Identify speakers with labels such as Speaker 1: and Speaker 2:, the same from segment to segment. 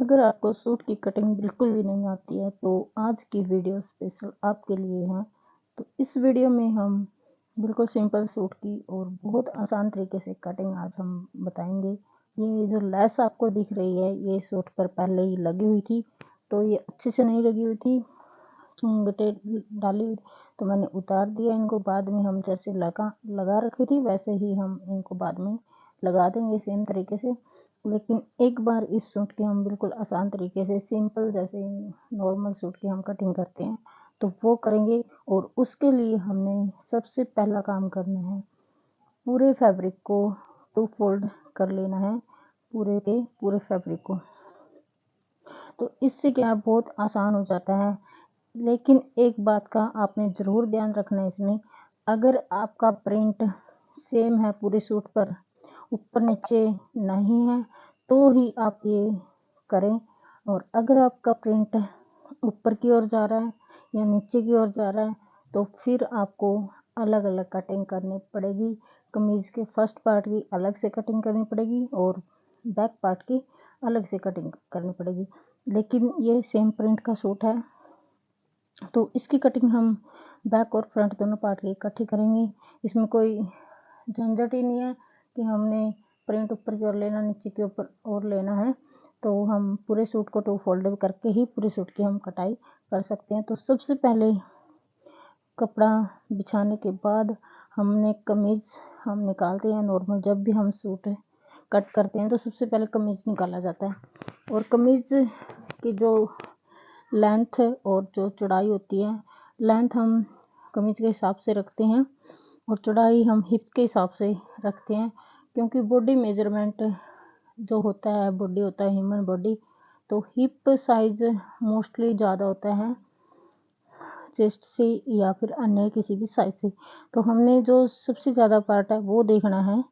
Speaker 1: अगर आपको सूट की कटिंग बिल्कुल भी नहीं आती है तो आज की वीडियो स्पेशल आपके लिए है। तो इस वीडियो में हम बिल्कुल सिंपल सूट की और बहुत आसान तरीके से कटिंग आज हम बताएंगे। ये जो लेस आपको दिख रही है ये सूट पर पहले ही लगी हुई थी, तो ये अच्छे से नहीं लगी हुई थी, चुंगटे डाली हुई, तो मैंने उतार दिया इनको। बाद में हम जैसे लगा रखी थी वैसे ही हम इनको बाद में लगा देंगे सेम तरीके से। लेकिन एक बार इस सूट की हम बिल्कुल आसान तरीके से सिंपल जैसे नॉर्मल सूट की हम कटिंग करते हैं तो वो करेंगे। और उसके लिए हमने सबसे पहला काम करना है, पूरे फैब्रिक को 2 फोल्ड कर लेना है, पूरे के पूरे फैब्रिक को। तो इससे क्या बहुत आसान हो जाता है। लेकिन एक बात का आपने ज़रूर ध्यान रखना है इसमें, अगर आपका प्रिंट सेम है पूरे सूट पर, ऊपर नीचे नहीं है, तो ही आप ये करें। और अगर आपका प्रिंट ऊपर की ओर जा रहा है या नीचे की ओर जा रहा है तो फिर आपको अलग अलग कटिंग करनी पड़ेगी। कमीज़ के फर्स्ट पार्ट की अलग से कटिंग करनी पड़ेगी और बैक पार्ट की अलग से कटिंग करनी पड़ेगी। लेकिन ये सेम प्रिंट का सूट है तो इसकी कटिंग हम बैक और फ्रंट दोनों पार्ट की इकट्ठी करेंगे। इसमें कोई झंझट ही नहीं है कि हमने प्रिंट ऊपर की ओर लेना, नीचे के ऊपर और लेना है। तो हम पूरे सूट को 2 फोल्ड करके ही पूरे सूट की हम कटाई कर सकते हैं। तो सबसे पहले कपड़ा बिछाने के बाद हमने कमीज़ हम निकालते हैं। नॉर्मल जब भी हम सूट कट करते हैं तो सबसे पहले कमीज़ निकाला जाता है, और कमीज़ की जो लेंथ और जो चौड़ाई होती है, लेंथ हम कमीज़ के हिसाब से रखते हैं और चौड़ाई हम हिप के हिसाब से रखते हैं। क्योंकि बॉडी मेजरमेंट जो होता है, बॉडी होता है ह्यूमन बॉडी, तो हिप साइज़ मोस्टली ज़्यादा होता है चेस्ट से या फिर अन्य किसी भी साइज से। तो हमने जो सबसे ज़्यादा पार्ट है वो देखना है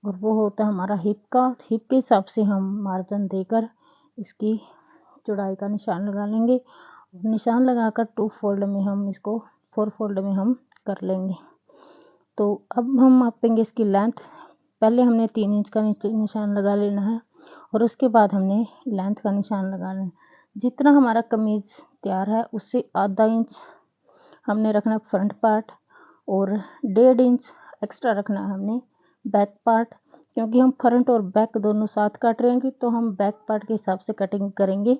Speaker 1: और वो होता है हमारा हिप का। हिप के हिसाब से हम मार्जिन देकर इसकी चौड़ाई का निशान लगा लेंगे। निशान लगाकर 2 फोल्ड में हम इसको 4 फोल्ड में हम कर लेंगे। तो अब हम मापेंगे इसकी लेंथ। पहले हमने 3 इंच का नीचे निशान लगा लेना है और उसके बाद हमने लेंथ का निशान लगाना है। जितना हमारा कमीज़ तैयार है उससे आधा इंच हमने रखना फ्रंट पार्ट और 1.5 इंच एक्स्ट्रा रखना है हमने बैक पार्ट। क्योंकि हम फ्रंट और बैक दोनों साथ काट रहे हैं तो हम बैक पार्ट के हिसाब से कटिंग करेंगे।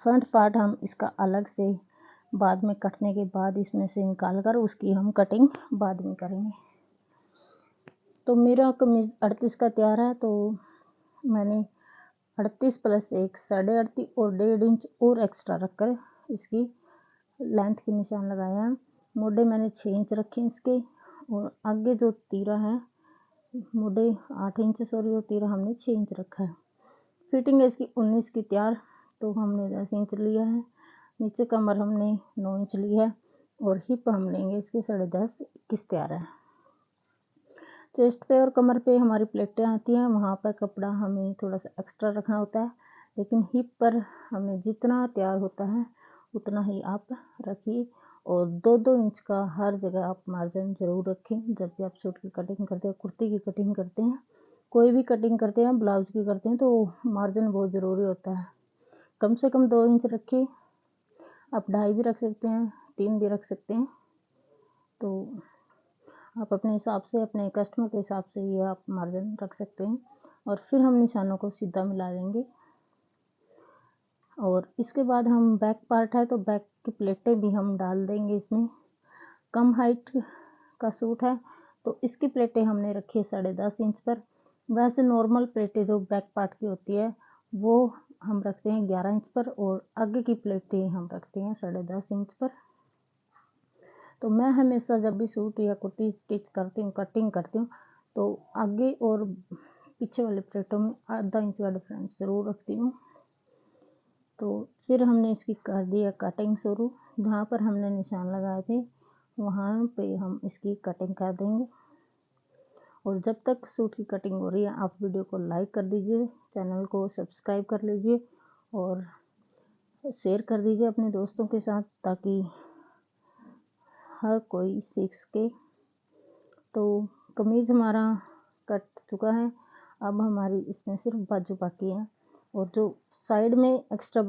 Speaker 1: फ्रंट पार्ट हम इसका अलग से बाद में कटने के बाद इसमें से निकाल कर उसकी हम कटिंग बाद में करेंगे। तो मेरा कमीज़ 38 का तैयार है, तो मैंने 38 प्लस 1 38.5 और 1.5 इंच और एक्स्ट्रा रखकर इसकी लेंथ के निशान लगाया। मोढे मैंने 6 इंच रखे इसके, और आगे जो तीरा है मोढे 8 इंच और तीरा हमने 6 इंच रखा है। फिटिंग है इसकी 19 की तैयार, तो हमने 10 इंच लिया है। नीचे कमर हमने 9 इंच ली है और हिप हम लेंगे इसकी 10.5 21 तैयार है। चेस्ट पे और कमर पे हमारी प्लेटें आती हैं, वहाँ पर कपड़ा हमें थोड़ा सा एक्स्ट्रा रखना होता है। लेकिन हिप पर हमें जितना तैयार होता है उतना ही आप रखिए, और 2-2 इंच का हर जगह आप मार्जिन ज़रूर रखें जब भी आप सूट की कटिंग करते हैं, कुर्ती की कटिंग करते हैं, कोई भी कटिंग करते हैं, ब्लाउज की करते हैं, तो मार्जिन बहुत ज़रूरी होता है। कम से कम 2 इंच रखिए। आप 2.5 भी रख सकते हैं, 3 भी रख सकते हैं। तो आप अपने हिसाब से, अपने कस्टमर के हिसाब से ये आप मार्जिन रख सकते हैं। और फिर हम निशानों को सीधा मिला लेंगे। और इसके बाद हम बैक पार्ट है तो बैक की प्लेटें भी हम डाल देंगे इसमें। कम हाइट का सूट है तो इसकी प्लेटें हमने रखी है 10.5 इंच पर। वैसे नॉर्मल प्लेटें जो बैक पार्ट की होती है वो हम रखते हैं 11 इंच पर, और आगे की प्लेटें हम रखते हैं 10.5 इंच पर। तो मैं हमेशा जब भी सूट या कुर्ती स्टिच करती हूँ, कटिंग करती हूँ, तो आगे और पीछे वाले प्लेटों में आधा इंच का डिफरेंस ज़रूर रखती हूँ। तो फिर हमने इसकी कर दिया कटिंग शुरू। जहाँ पर हमने निशान लगाए थे वहाँ पे हम इसकी कटिंग कर देंगे। और जब तक सूट की कटिंग हो रही है आप वीडियो को लाइक कर दीजिए, चैनल को सब्सक्राइब कर लीजिए और शेयर कर दीजिए अपने दोस्तों के साथ, ताकि हर कोई सीख सके। तो कमीज़ हमारा कट चुका है, अब हमारी इसमें सिर्फ बाजू बाकी है। और जो साइड में एक्स्ट्रा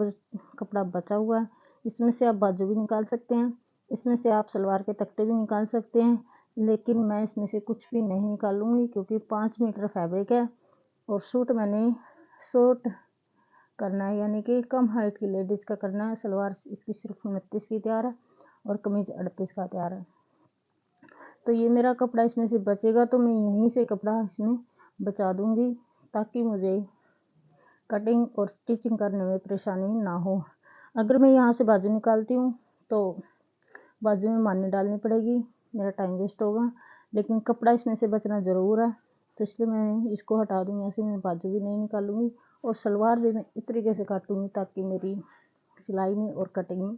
Speaker 1: कपड़ा बचा हुआ है इसमें से आप बाजू भी निकाल सकते हैं, इसमें से आप सलवार के तख्ते भी निकाल सकते हैं, लेकिन मैं इसमें से कुछ भी नहीं निकालूंगी क्योंकि 5 मीटर फैब्रिक है और सूट मैंने शॉर्ट करना है, यानी कि कम हाइट की लेडीज़ का करना है। सलवार इसकी सिर्फ 29 की तैयार है और कमीज 38 का तैयार है। तो ये मेरा कपड़ा इसमें से बचेगा तो मैं यहीं से कपड़ा इसमें बचा दूंगी ताकि मुझे कटिंग और स्टिचिंग करने में परेशानी ना हो। अगर मैं यहाँ से बाजू निकालती हूँ तो बाजू में मारनी डालनी पड़ेगी, मेरा टाइम वेस्ट होगा, लेकिन कपड़ा इसमें से बचना ज़रूर है, तो इसलिए मैं इसको हटा दूँगी। यहाँ से मैं बाजू भी नहीं निकालूंगी और सलवार भी मैं इस तरीके से काटूंगी ताकि मेरी सिलाई में और कटिंग में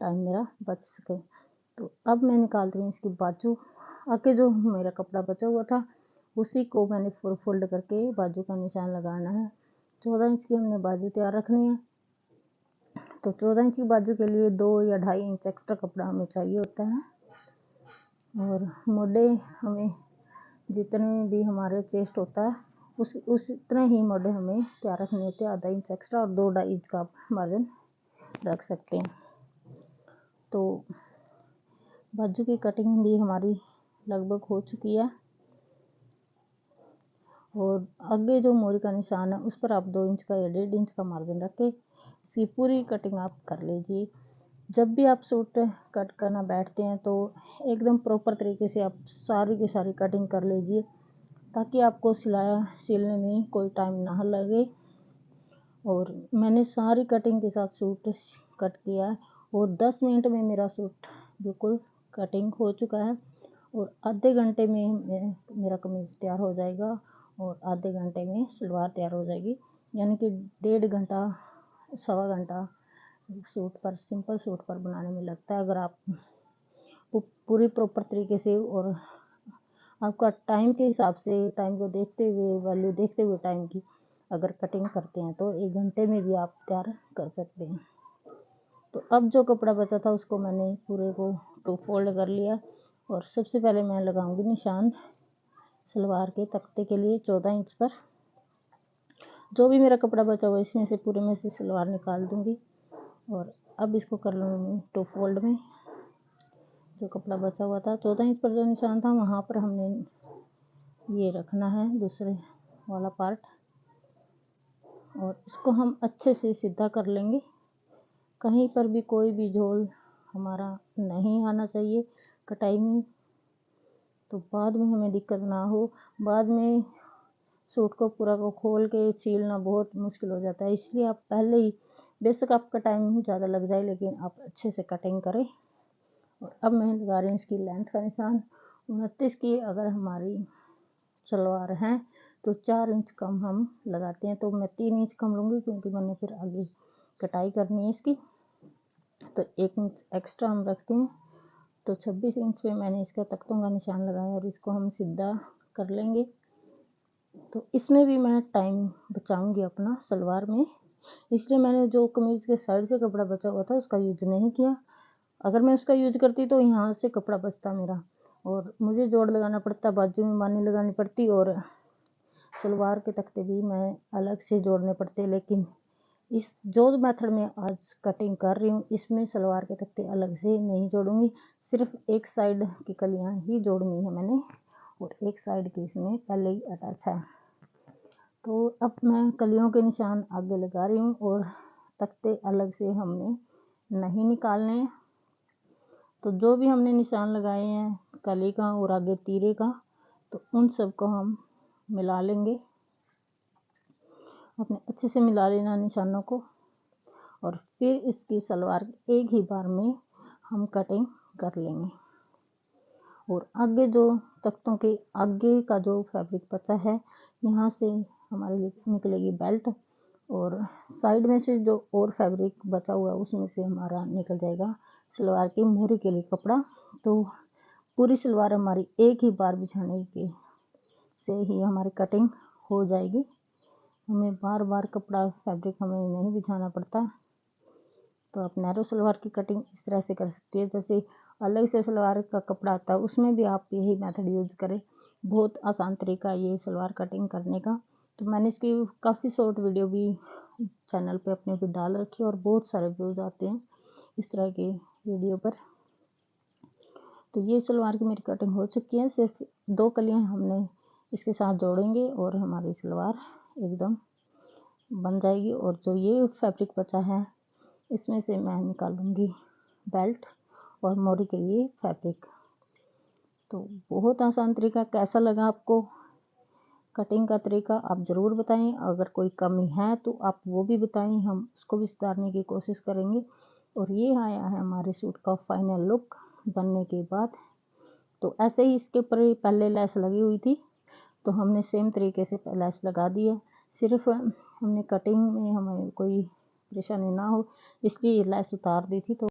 Speaker 1: टाइम मेरा बच सके। तो अब मैं निकालती हूँ इसकी बाजू। आगे जो मेरा कपड़ा बचा हुआ था उसी को मैंने फोल्ड करके बाजू का निशान लगाना है। 14 इंच की हमने बाजू तैयार रखनी है, तो 14 इंच की बाजू के लिए 2 या 2.5 इंच एक्स्ट्रा कपड़ा हमें चाहिए होता है। और मोढे हमें जितने भी हमारे चेस्ट होता है उस इतने ही मोढे हमें तैयार रखने होते हैं, आधा इंच एक्स्ट्रा और 2-2.5 इंच का मार्जिन रख सकते हैं। तो बाजू की कटिंग भी हमारी लगभग हो चुकी है और आगे जो मोरी का निशान है उस पर आप 2 इंच का या 1.5 इंच का मार्जिन रख के इसकी पूरी कटिंग आप कर लीजिए। जब भी आप सूट कट करना बैठते हैं तो एकदम प्रॉपर तरीके से आप सारी की सारी कटिंग कर लीजिए ताकि आपको सिलने में कोई टाइम ना लगे। और मैंने सारी कटिंग के साथ सूट कट किया है और 10 मिनट में मेरा सूट बिल्कुल कटिंग हो चुका है और आधे घंटे में मेरा कमीज़ तैयार हो जाएगा और आधे घंटे में सलवार तैयार हो जाएगी, यानी कि 1.5 घंटा 1.25 घंटा सूट पर, सिंपल सूट पर बनाने में लगता है। अगर आप पूरी प्रॉपर तरीके से और आपका टाइम के हिसाब से, टाइम को देखते हुए, वैल्यू देखते हुए टाइम की अगर कटिंग करते हैं तो 1 घंटे में भी आप तैयार कर सकते हैं। तो अब जो कपड़ा बचा था उसको मैंने पूरे को 2 फोल्ड कर लिया और सबसे पहले मैं लगाऊंगी निशान सलवार के तख्ते के लिए 14 इंच पर। जो भी मेरा कपड़ा बचा हुआ इसमें से पूरे में से सलवार निकाल दूंगी और अब इसको कर लूँगी 2 फोल्ड में। जो कपड़ा बचा हुआ था 14 इंच पर जो निशान था वहाँ पर हमने ये रखना है दूसरे वाला पार्ट और इसको हम अच्छे से सीधा कर लेंगे। कहीं पर भी कोई भी झोल हमारा नहीं आना चाहिए कटाई में, तो बाद में हमें दिक्कत ना हो। बाद में सूट को पूरा को खोल के सीलना बहुत मुश्किल हो जाता है, इसलिए आप पहले ही, बेशक आपका टाइम ज़्यादा लग जाए लेकिन आप अच्छे से कटिंग करें। और अब मैं लगा रही हूँ इसकी लेंथ का निशान 29 की। अगर हमारी सलवार है तो 4 इंच कम हम लगाते हैं, तो मैं 3 इंच कम लूँगी क्योंकि मैंने फिर आगे कटाई करनी है इसकी, तो 1 इंच एक्स्ट्रा हम रखते हैं। तो 26 इंच पे मैंने इसका तख्तों का निशान लगाया और इसको हम सीधा कर लेंगे। तो इसमें भी मैं टाइम बचाऊंगी अपना सलवार में, इसलिए मैंने जो कमीज़ के साइड से कपड़ा बचा हुआ था उसका यूज नहीं किया। अगर मैं उसका यूज करती तो यहाँ से कपड़ा बचता मेरा और मुझे जोड़ लगाना पड़ता, बाजू में मानी लगानी पड़ती और सलवार के तख्ते भी मैं अलग से जोड़ने पड़ते। लेकिन इस जो मेथड में आज कटिंग कर रही हूँ इसमें सलवार के तख्ते अलग से नहीं जोड़ूंगी, सिर्फ एक साइड की कलियाँ ही जोड़नी है मैंने और एक साइड की इसमें पहले ही अटैच है। तो अब मैं कलियों के निशान आगे लगा रही हूँ और तख्ते अलग से हमने नहीं निकालने हैं। तो जो भी हमने निशान लगाए हैं कली का और आगे तीरे का, तो उन सब को हम मिला लेंगे, अपने अच्छे से मिला लेना निशानों को और फिर इसकी सलवार एक ही बार में हम कटिंग कर लेंगे। और आगे जो तख्तों के आगे का जो फैब्रिक बचा है यहाँ से हमारे निकलेगी बेल्ट और साइड में से जो और फैब्रिक बचा हुआ है उसमें से हमारा निकल जाएगा सलवार की मोहरी के लिए कपड़ा। तो पूरी सलवार हमारी एक ही बार बिछाने के से ही हमारी कटिंग हो जाएगी, हमें बार बार कपड़ा फैब्रिक हमें नहीं बिछाना पड़ता। तो आप नैरो सलवार की कटिंग इस तरह से कर सकती है, जैसे अलग से सलवार का कपड़ा आता है उसमें भी आप यही मेथड यूज़ करें। बहुत आसान तरीका है ये सलवार कटिंग करने का। तो मैंने इसकी काफ़ी शॉर्ट वीडियो भी चैनल पे अपने भी डाल रखी है और बहुत सारे व्यूज़ आते हैं इस तरह के वीडियो पर। तो ये सलवार की मेरी कटिंग हो चुकी है, सिर्फ 2 कलियाँ हमने इसके साथ जोड़ेंगे और हमारी सलवार एकदम बन जाएगी। और जो ये फैब्रिक बचा है इसमें से मैं निकालूंगी बेल्ट और मोरी के लिए फैब्रिक। तो बहुत आसान तरीका, कैसा लगा आपको कटिंग का तरीका आप ज़रूर बताएं। अगर कोई कमी है तो आप वो भी बताएं, हम उसको भी सुधारने की कोशिश करेंगे। और ये आया है हमारे सूट का फाइनल लुक बनने के बाद। तो ऐसे ही इसके ऊपर पहले लेस लगी हुई थी, तो हमने सेम तरीके से लेस लगा दी है। सिर्फ हमने कटिंग में हमें कोई परेशानी ना हो इसलिए लेस उतार दी थी। तो